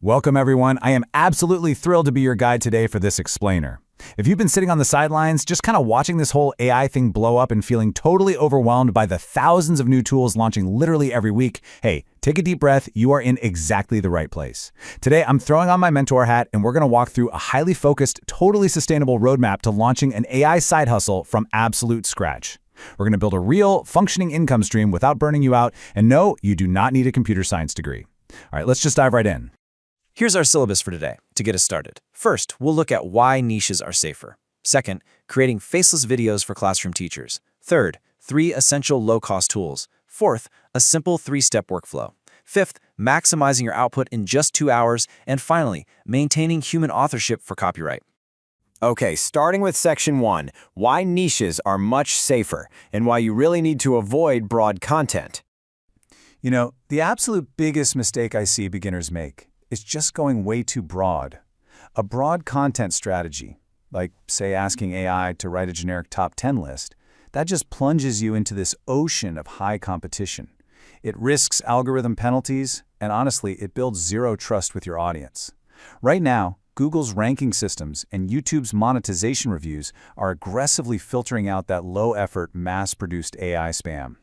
Welcome everyone. I am absolutely thrilled to be your guide today for this explainer. If you've been sitting on the sidelines, just kind of watching this whole AI thing blow up and feeling totally overwhelmed by the thousands of new tools launching literally every week, hey, take a deep breath. You are in exactly the right place. Today, I'm throwing on my mentor hat and we're going to walk through a highly focused, totally sustainable roadmap to launching an AI side hustle from absolute scratch. We're going to build a real, functioning income stream without burning you out. And no, you do not need a computer science degree. All right, let's just dive right in. Here's our syllabus for today, to get us started. First, we'll look at why niches are safer. Second, creating faceless videos for classroom teachers. Third, 3 essential low-cost tools. Fourth, a simple 3-step workflow. Fifth, maximizing your output in just 2 hours. And finally, maintaining human authorship for copyright. Okay, starting with section 1, why niches are much safer and why you really need to avoid broad content. You know, the absolute biggest mistake I see beginners make is just going way too broad. A broad content strategy, like, say, asking AI to write a generic top 10 list, that just plunges you into this ocean of high competition. It risks algorithm penalties, and honestly, it builds zero trust with your audience. Right now, Google's ranking systems and YouTube's monetization reviews are aggressively filtering out that low-effort, mass-produced AI spam.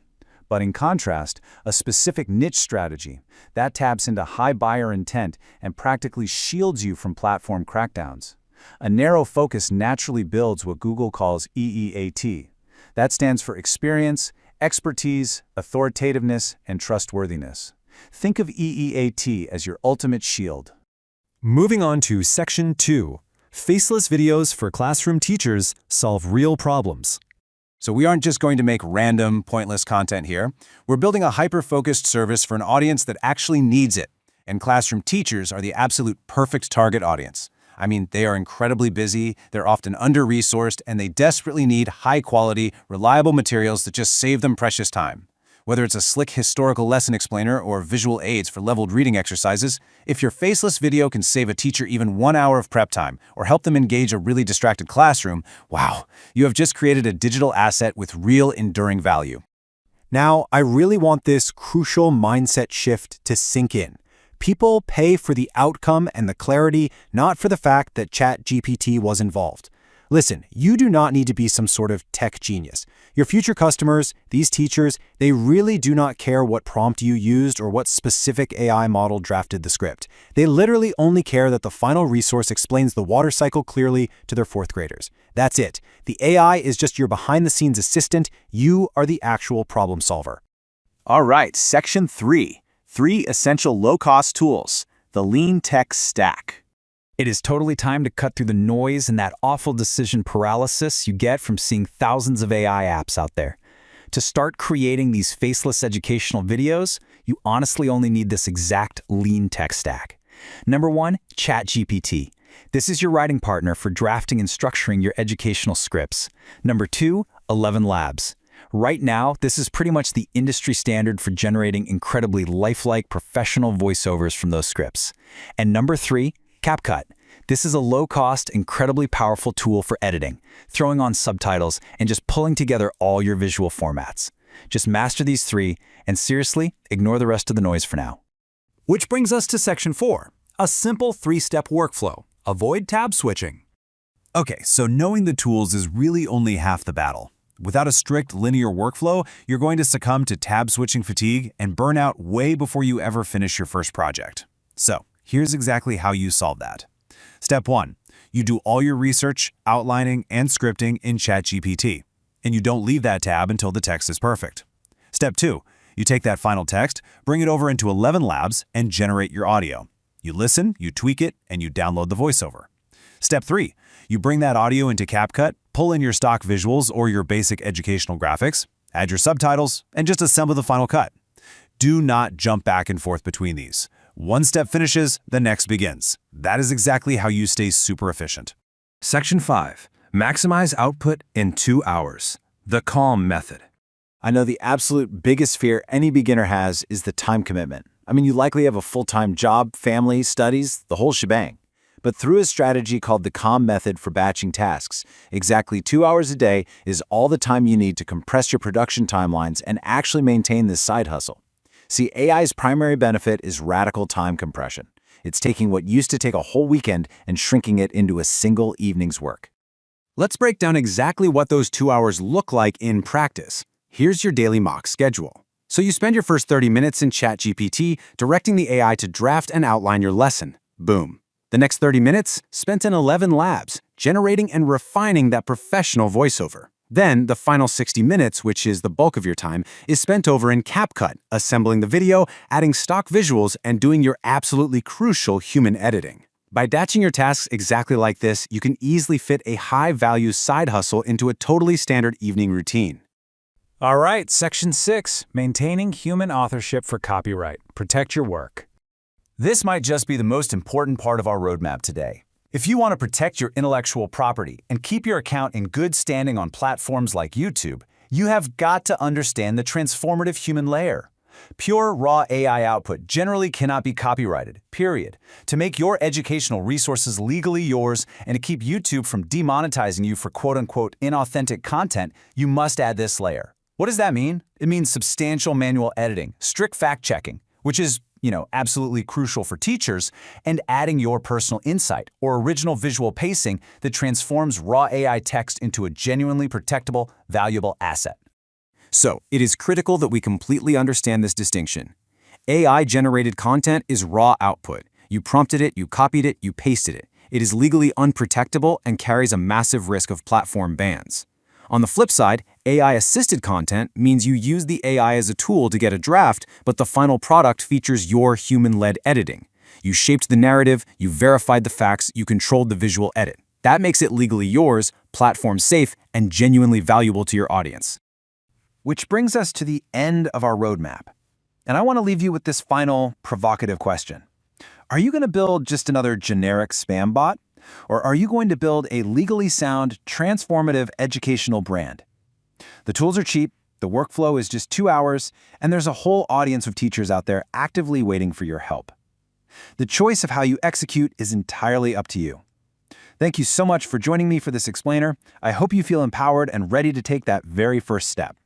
But in contrast, a specific niche strategy that taps into high buyer intent and practically shields you from platform crackdowns. A narrow focus naturally builds what Google calls EEAT. That stands for experience, expertise, authoritativeness, and trustworthiness. Think of EEAT as your ultimate shield. Moving on to Section 2, Faceless Videos for Classroom Teachers Solve Real Problems. So we aren't just going to make random, pointless content here. We're building a hyper-focused service for an audience that actually needs it. And classroom teachers are the absolute perfect target audience. I mean, they are incredibly busy, they're often under-resourced, and they desperately need high-quality, reliable materials that just save them precious time. Whether it's a slick historical lesson explainer or visual aids for leveled reading exercises, if your faceless video can save a teacher even 1 hour of prep time or help them engage a really distracted classroom, wow, you have just created a digital asset with real enduring value. Now, I really want this crucial mindset shift to sink in. People pay for the outcome and the clarity, not for the fact that ChatGPT was involved. Listen, you do not need to be some sort of tech genius. Your future customers, these teachers, they really do not care what prompt you used or what specific AI model drafted the script. They literally only care that the final resource explains the water cycle clearly to their 4th graders. That's it. The AI is just your behind-the-scenes assistant. You are the actual problem solver. All right, Section 3, 3 essential low-cost tools, the Lean Tech Stack. It is totally time to cut through the noise and that awful decision paralysis you get from seeing thousands of AI apps out there. To start creating these faceless educational videos, you honestly only need this exact lean tech stack. Number 1, ChatGPT. This is your writing partner for drafting and structuring your educational scripts. Number 2, 11 Labs. Right now, this is pretty much the industry standard for generating incredibly lifelike professional voiceovers from those scripts. And number 3, CapCut. This is a low-cost, incredibly powerful tool for editing, throwing on subtitles, and just pulling together all your visual formats. Just master these 3, and seriously, ignore the rest of the noise for now. Which brings us to Section 4, a simple 3-step workflow. Avoid tab switching. Okay, so knowing the tools is really only half the battle. Without a strict linear workflow, you're going to succumb to tab switching fatigue and burn out way before you ever finish your first project. So, here's exactly how you solve that. Step 1. You do all your research, outlining, and scripting in ChatGPT, and you don't leave that tab until the text is perfect. Step 2. You take that final text, bring it over into 11 Labs, and generate your audio. You listen, you tweak it, and you download the voiceover. Step 3. You bring that audio into CapCut, pull in your stock visuals or your basic educational graphics, add your subtitles, and just assemble the final cut. Do not jump back and forth between these. One step finishes, the next begins. That is exactly how you stay super efficient. Section 5, Maximize Output in 2 hours. The CALM method. I know the absolute biggest fear any beginner has is the time commitment. I mean, you likely have a full-time job, family, studies, the whole shebang. But through a strategy called the CALM method for batching tasks, exactly 2 hours a day is all the time you need to compress your production timelines and actually maintain this side hustle. See, AI's primary benefit is radical time compression. It's taking what used to take a whole weekend and shrinking it into a single evening's work. Let's break down exactly what those 2 hours look like in practice. Here's your daily mock schedule. So you spend your first 30 minutes in ChatGPT directing the AI to draft and outline your lesson. Boom. The next 30 minutes spent in 11 labs, generating and refining that professional voiceover. Then, the final 60 minutes, which is the bulk of your time, is spent over in CapCut, assembling the video, adding stock visuals, and doing your absolutely crucial human editing. By batching your tasks exactly like this, you can easily fit a high-value side hustle into a totally standard evening routine. All right, Section 6, Maintaining Human Authorship for Copyright. Protect your work. This might just be the most important part of our roadmap today. If you want to protect your intellectual property and keep your account in good standing on platforms like YouTube, you have got to understand the transformative human layer. Pure, raw AI output generally cannot be copyrighted, period. To make your educational resources legally yours and to keep YouTube from demonetizing you for quote-unquote inauthentic content, you must add this layer. What does that mean? It means substantial manual editing, strict fact-checking, which is, absolutely crucial for teachers, and adding your personal insight or original visual pacing that transforms raw AI text into a genuinely protectable, valuable asset. So, it is critical that we completely understand this distinction. AI-generated content is raw output. You prompted it, you copied it, you pasted it. It is legally unprotectable and carries a massive risk of platform bans. On the flip side, AI-assisted content means you use the AI as a tool to get a draft, but the final product features your human-led editing. You shaped the narrative, you verified the facts, you controlled the visual edit. That makes it legally yours, platform safe, and genuinely valuable to your audience. Which brings us to the end of our roadmap. And I want to leave you with this final provocative question. Are you going to build just another generic spam bot? Or are you going to build a legally sound, transformative educational brand? The tools are cheap, the workflow is just 2 hours, and there's a whole audience of teachers out there actively waiting for your help. The choice of how you execute is entirely up to you. Thank you so much for joining me for this explainer. I hope you feel empowered and ready to take that very first step.